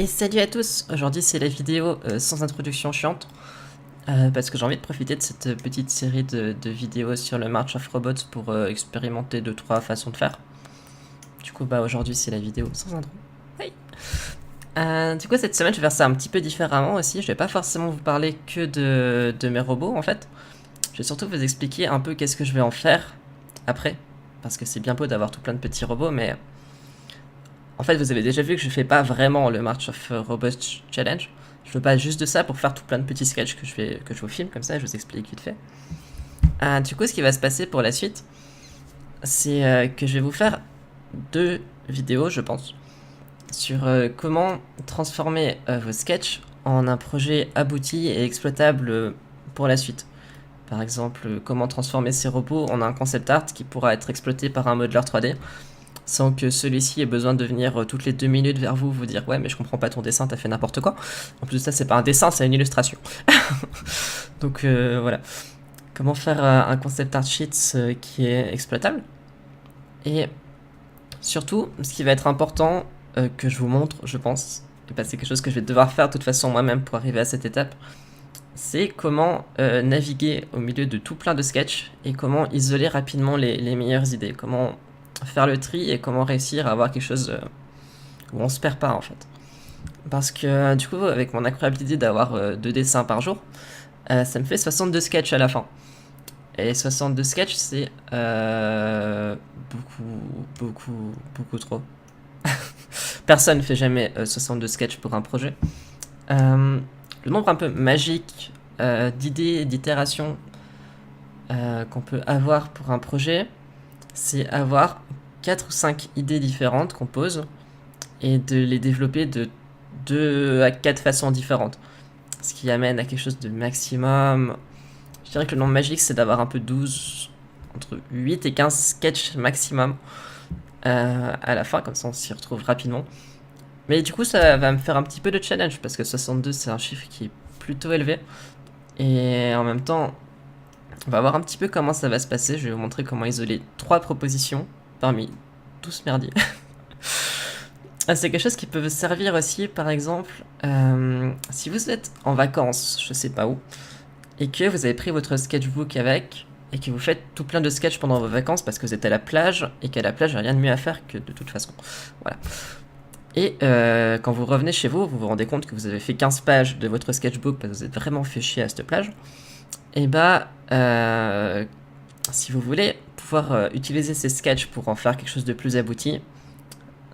Et salut à tous, aujourd'hui c'est la vidéo sans introduction chiante, parce que j'ai envie de profiter de cette petite série de vidéos sur le March of Robots pour expérimenter 2-3 façons de faire. Du coup bah aujourd'hui c'est la vidéo sans intro. Hey. Du coup cette semaine je vais faire ça un petit peu différemment aussi, je vais pas forcément vous parler que de mes robots en fait. Je vais surtout vous expliquer un peu qu'est-ce que je vais en faire après, parce que c'est bien beau d'avoir tout plein de petits robots, mais en fait, vous avez déjà vu que je fais pas vraiment le March of Robots Challenge. Je veux pas juste de ça pour faire tout plein de petits sketchs que je vous filme comme ça, je vous explique vite fait. Du coup, ce qui va se passer pour la suite, c'est que je vais vous faire 2 vidéos, je pense, sur comment transformer vos sketchs en un projet abouti et exploitable pour la suite. Par exemple, comment transformer ces robots en un concept art qui pourra être exploité par un modeler 3D sans que celui-ci ait besoin de venir toutes les 2 minutes vers vous dire ouais mais je comprends pas ton dessin, t'as fait n'importe quoi. En plus de ça c'est pas un dessin, c'est une illustration. Donc voilà. Comment faire un concept art sheet qui est exploitable. Et surtout, ce qui va être important que je vous montre, je pense, et bah, c'est quelque chose que je vais devoir faire de toute façon moi-même pour arriver à cette étape, c'est comment naviguer au milieu de tout plein de sketchs et comment isoler rapidement les meilleures idées, comment faire le tri et comment réussir à avoir quelque chose où on se perd pas en fait. Parce que du coup, avec mon incroyable idée d'avoir 2 dessins par jour, ça me fait 62 sketchs à la fin. Et 62 sketchs, c'est beaucoup trop. Personne ne fait jamais 62 sketchs pour un projet. Le nombre un peu magique d'idées, d'itérations qu'on peut avoir pour un projet, c'est avoir 4 ou 5 idées différentes qu'on pose et de les développer de 2 à 4 façons différentes. Ce qui amène à quelque chose de maximum. Je dirais que le nombre magique, c'est d'avoir un peu 12, entre 8 et 15 sketchs maximum à la fin, comme ça on s'y retrouve rapidement. Mais du coup, ça va me faire un petit peu de challenge parce que 62, c'est un chiffre qui est plutôt élevé. Et en même temps, on va voir un petit peu comment ça va se passer. Je vais vous montrer comment isoler 3 propositions parmi tout ce merdier. C'est quelque chose qui peut vous servir aussi, par exemple, si vous êtes en vacances, je sais pas où, et que vous avez pris votre sketchbook avec, et que vous faites tout plein de sketchs pendant vos vacances parce que vous êtes à la plage, et qu'à la plage, il n'y a rien de mieux à faire que de toute façon. Voilà. Et quand vous revenez chez vous, vous vous rendez compte que vous avez fait 15 pages de votre sketchbook parce que vous êtes vraiment fait chier à cette plage. Et bah, si vous voulez pouvoir utiliser ces sketchs pour en faire quelque chose de plus abouti,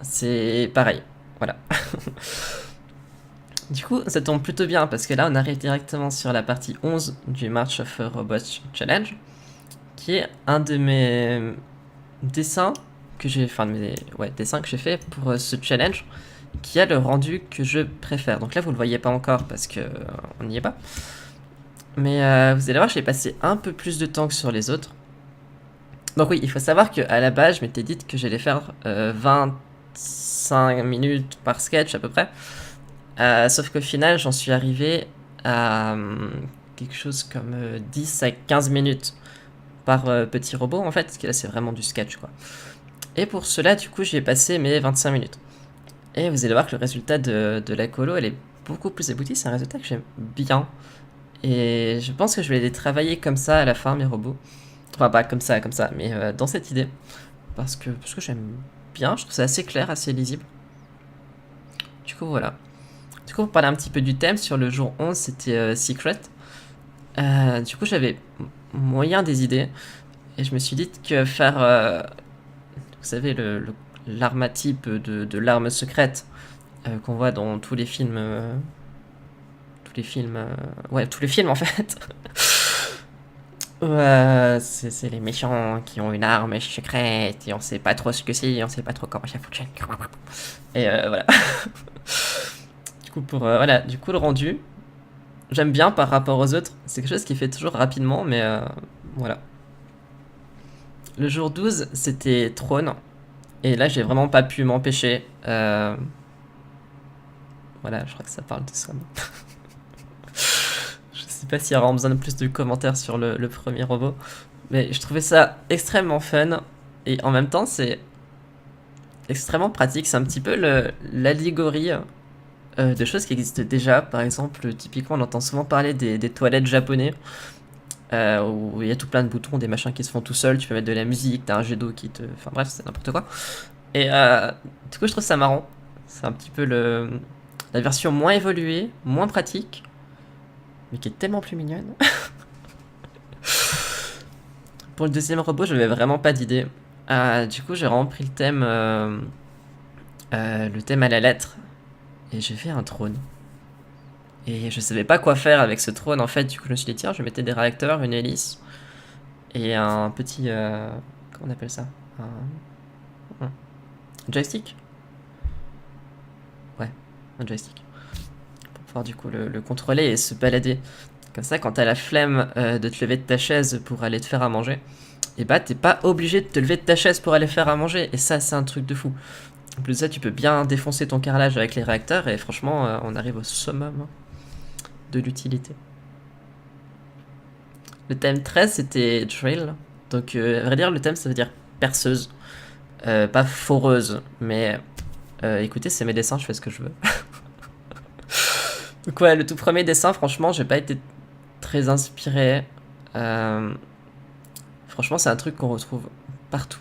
c'est pareil. Voilà. Du coup, ça tombe plutôt bien parce que là, on arrive directement sur la partie 11 du March of Robots Challenge, qui est un de mes dessins que j'ai, enfin, dessins que j'ai fait pour ce challenge, qui a le rendu que je préfère. Donc là, vous le voyez pas encore parce que on n'y est pas. Mais vous allez voir, j'ai passé un peu plus de temps que sur les autres. Donc oui, il faut savoir qu'à la base, je m'étais dit que j'allais faire 25 minutes par sketch à peu près. Sauf qu'au final, j'en suis arrivé à quelque chose comme 10 à 15 minutes par petit robot, en fait, parce que là, c'est vraiment du sketch, quoi. Et pour cela, du coup, j'y ai passé mes 25 minutes. Et vous allez voir que le résultat de la colo, elle est beaucoup plus aboutie. C'est un résultat que j'aime bien. Et je pense que je vais les travailler comme ça à la fin, mes robots. Enfin, pas comme ça, mais dans cette idée. Parce que j'aime bien, je trouve ça assez clair, assez lisible. Du coup, voilà. Du coup, pour parler un petit peu du thème, sur le jour 11, c'était Secret. Du coup, j'avais moyen des idées. Et je me suis dit que faire, vous savez, l'armatype de l'arme secrète qu'on voit dans tous les films. Ouais, tous les films en fait. C'est les méchants qui ont une arme secrète et on sait pas trop ce que c'est, on sait pas trop comment ça fonctionne. Et voilà. Du coup, voilà, du coup, le rendu, j'aime bien par rapport aux autres. C'est quelque chose qui fait toujours rapidement, mais voilà. Le jour 12, c'était Trône. Et là, j'ai vraiment pas pu m'empêcher. Voilà, je crois que ça parle de ça. Je sais pas s'il y aura besoin de plus de commentaires sur le premier robot. Mais je trouvais ça extrêmement fun. Et en même temps, c'est extrêmement pratique. C'est un petit peu l'allégorie de choses qui existent déjà. Par exemple, typiquement, on entend souvent parler des toilettes japonais, où il y a tout plein de boutons, des machins qui se font tout seuls, tu peux mettre de la musique, t'as un jet d'eau qui te... Enfin bref, c'est n'importe quoi. Et du coup, je trouve ça marrant. C'est un petit peu la version moins évoluée, moins pratique, mais qui est tellement plus mignonne. Pour le deuxième robot, je n'avais vraiment pas d'idée. Du coup, j'ai vraiment pris le thème à la lettre, et j'ai fait un trône. Et je savais pas quoi faire avec ce trône en fait, du coup je me suis dit tiens, je mettais des réacteurs, une hélice, et un petit... comment on appelle ça, un joystick. Ouais, un joystick. Pour pouvoir du coup le contrôler et se balader. Comme ça, quand t'as la flemme de te lever de ta chaise pour aller te faire à manger, et bah t'es pas obligé de te lever de ta chaise pour aller faire à manger. Et ça, c'est un truc de fou. En plus de ça, tu peux bien défoncer ton carrelage avec les réacteurs, et franchement, on arrive au summum de l'utilité. Le thème 13, c'était drill. Donc, à vrai dire, le thème, ça veut dire perceuse. Pas foreuse, mais écoutez, c'est mes dessins, je fais ce que je veux. Donc, ouais, le tout premier dessin, franchement, j'ai pas été très inspiré. Franchement, c'est un truc qu'on retrouve partout.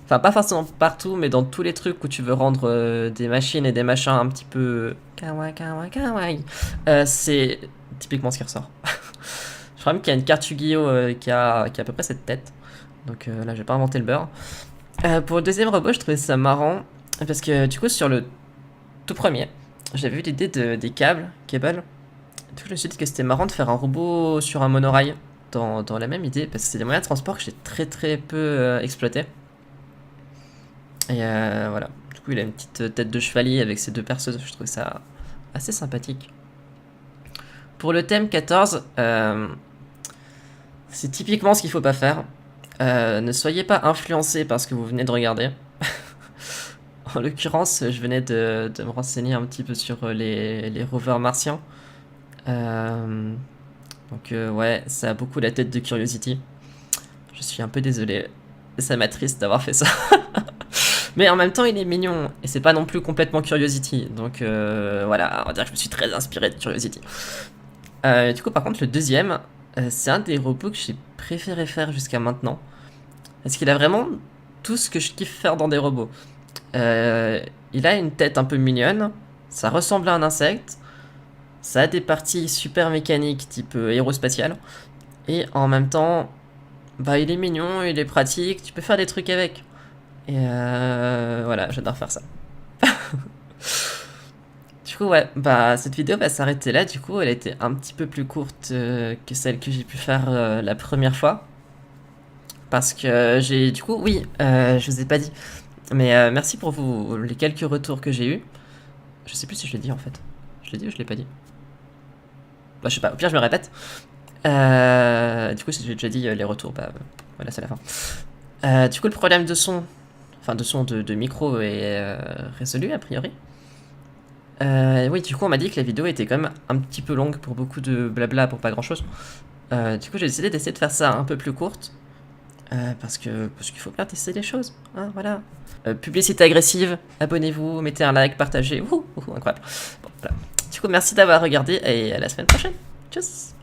Enfin, pas forcément partout, mais dans tous les trucs où tu veux rendre des machines et des machins un petit peu kawaii, kawaii, kawaii. C'est typiquement ce qui ressort. Je crois même qu'il y a une carte Yu-Gi-Oh qui a à peu près cette tête. Donc là, j'ai pas inventé le beurre. Pour le deuxième robot, je trouvais ça marrant. Parce que du coup, sur le tout premier, j'avais eu l'idée des câbles, cable. Du coup, je me suis dit que c'était marrant de faire un robot sur un monorail. Dans la même idée, parce que c'est des moyens de transport que j'ai très peu exploité. Et voilà. Du coup, il a une petite tête de chevalier avec ses deux perceuses. Je trouve ça assez sympathique. Pour le thème 14, c'est typiquement ce qu'il faut pas faire. Ne soyez pas influencé par ce que vous venez de regarder. En l'occurrence, je venais de me renseigner un petit peu sur les rovers martiens. Donc ouais, ça a beaucoup la tête de Curiosity. Je suis un peu désolé. Ça m'attriste d'avoir fait ça. Mais en même temps, il est mignon. Et c'est pas non plus complètement Curiosity. Donc voilà, on va dire que je me suis très inspiré de Curiosity. Du coup, par contre, le deuxième, c'est un des robots que j'ai préféré faire jusqu'à maintenant. Parce qu'il a vraiment tout ce que je kiffe faire dans des robots. Il a une tête un peu mignonne. Ça ressemble à un insecte. Ça a des parties super mécaniques, type aérospatial. Et en même temps, bah, il est mignon, il est pratique. Tu peux faire des trucs avec. Et voilà, j'adore faire ça. Du coup, ouais, bah cette vidéo va s'arrêter là. Du coup, elle était un petit peu plus courte que celle que j'ai pu faire la première fois. Parce que j'ai, du coup, oui, je vous ai pas dit. Mais merci pour les quelques retours que j'ai eu. Je sais plus si je l'ai dit en fait. Je l'ai dit ou je l'ai pas dit? Bah, je sais pas, au pire, je me répète. Du coup, si j'ai déjà dit les retours, bah voilà, c'est la fin. Du coup, le problème de son, enfin de micro est résolu a priori. Oui, du coup, on m'a dit que la vidéo était quand même un petit peu longue pour beaucoup de blabla pour pas grand chose. Du coup, j'ai décidé d'essayer de faire ça un peu plus courte. Parce qu'il faut bien tester les choses. Hein, voilà. Publicité agressive, abonnez-vous, mettez un like, partagez. Incroyable. Bon, voilà. Du coup, merci d'avoir regardé et à la semaine prochaine. Tchuss!